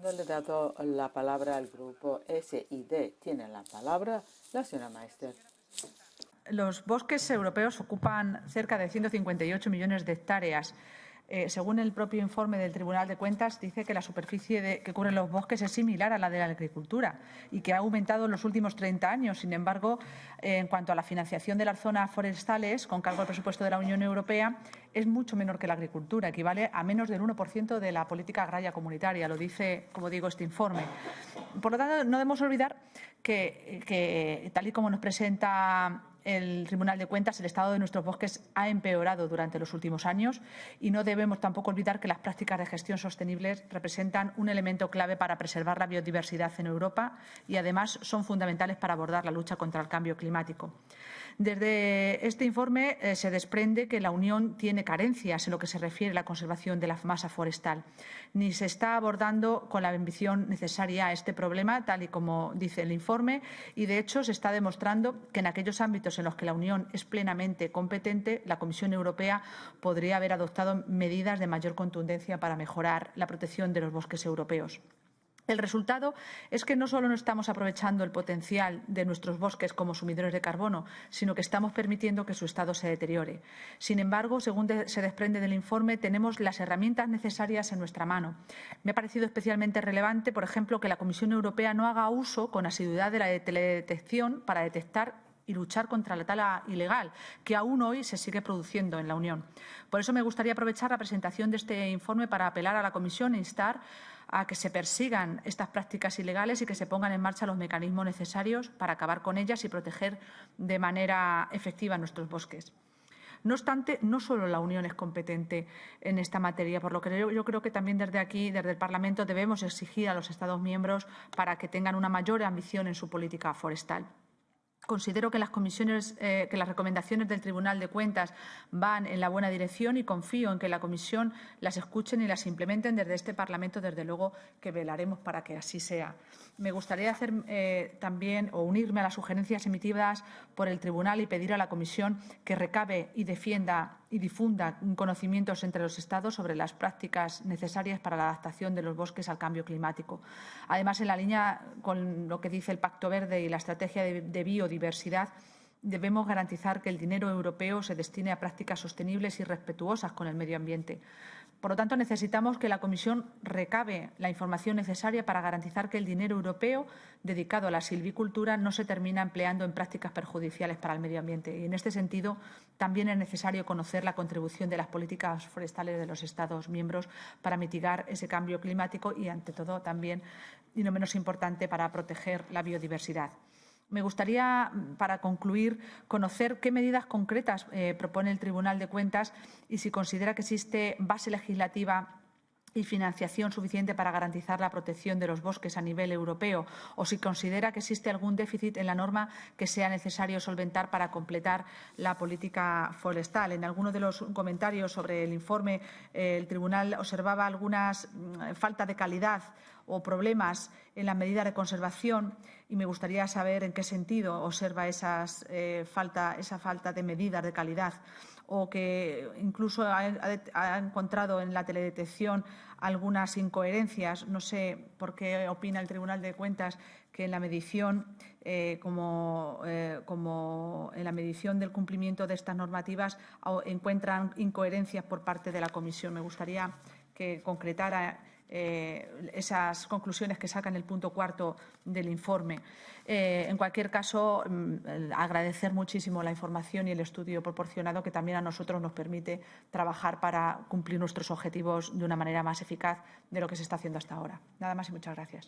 Le he dado la palabra al grupo SID. Tiene la palabra la señora Meister. Los bosques europeos ocupan cerca de 158 millones de hectáreas. Según el propio informe del Tribunal de Cuentas, dice que la superficie que cubren los bosques es similar a la de la agricultura y que ha aumentado en los últimos 30 años. Sin embargo, en cuanto a la financiación de las zonas forestales, con cargo al presupuesto de la Unión Europea, es mucho menor que la agricultura, equivale a menos del 1% de la política agraria comunitaria, lo dice, como digo, este informe. Por lo tanto, no debemos olvidar que tal y como nos presenta el Tribunal de Cuentas, el estado de nuestros bosques ha empeorado durante los últimos años y no debemos tampoco olvidar que las prácticas de gestión sostenibles representan un elemento clave para preservar la biodiversidad en Europa y, además, son fundamentales para abordar la lucha contra el cambio climático. Desde este informe se desprende que la Unión tiene carencias en lo que se refiere a la conservación de la masa forestal. Ni se está abordando con la ambición necesaria a este problema, tal y como dice el informe, y, de hecho, se está demostrando que en aquellos ámbitos en los que la Unión es plenamente competente, la Comisión Europea podría haber adoptado medidas de mayor contundencia para mejorar la protección de los bosques europeos. El resultado es que no solo no estamos aprovechando el potencial de nuestros bosques como sumidores de carbono, sino que estamos permitiendo que su estado se deteriore. Sin embargo, según se desprende del informe, tenemos las herramientas necesarias en nuestra mano. Me ha parecido especialmente relevante, por ejemplo, que la Comisión Europea no haga uso con asiduidad de la teledetección para detectar y luchar contra la tala ilegal, que aún hoy se sigue produciendo en la Unión. Por eso me gustaría aprovechar la presentación de este informe para apelar a la Comisión e instar a que se persigan estas prácticas ilegales y que se pongan en marcha los mecanismos necesarios para acabar con ellas y proteger de manera efectiva nuestros bosques. No obstante, no solo la Unión es competente en esta materia, por lo que yo creo que también desde aquí, desde el Parlamento, debemos exigir a los Estados miembros para que tengan una mayor ambición en su política forestal. Considero que las recomendaciones del Tribunal de Cuentas van en la buena dirección y confío en que la Comisión las escuchen y las implementen. Desde este Parlamento, desde luego, que velaremos para que así sea. Me gustaría hacer también o unirme a las sugerencias emitidas por el Tribunal y pedir a la Comisión que recabe y defienda y difunda conocimientos entre los Estados sobre las prácticas necesarias para la adaptación de los bosques al cambio climático. Además, en la línea con lo que dice el Pacto Verde y la estrategia de biodiversidad, debemos garantizar que el dinero europeo se destine a prácticas sostenibles y respetuosas con el medio ambiente. Por lo tanto, necesitamos que la Comisión recabe la información necesaria para garantizar que el dinero europeo dedicado a la silvicultura no se termina empleando en prácticas perjudiciales para el medio ambiente. Y, en este sentido, también es necesario conocer la contribución de las políticas forestales de los Estados miembros para mitigar ese cambio climático y, ante todo, también, y no menos importante, para proteger la biodiversidad. Me gustaría, para concluir, conocer qué medidas concretas propone el Tribunal de Cuentas y si considera que existe base legislativa y financiación suficiente para garantizar la protección de los bosques a nivel europeo, o si considera que existe algún déficit en la norma que sea necesario solventar para completar la política forestal. En alguno de los comentarios sobre el informe, el Tribunal observaba algunas falta de calidad o problemas en las medidas de conservación y me gustaría saber en qué sentido observa esa falta de medidas de calidad, o que incluso ha encontrado en la teledetección algunas incoherencias. No sé por qué opina el Tribunal de Cuentas que en la medición, como en la medición del cumplimiento de estas normativas, encuentran incoherencias por parte de la Comisión. Me gustaría que concretara esas conclusiones que saca en el punto 4 del informe. En cualquier caso, agradecer muchísimo la información y el estudio proporcionado, que también a nosotros nos permite trabajar para cumplir nuestros objetivos de una manera más eficaz de lo que se está haciendo hasta ahora. Nada más y muchas gracias.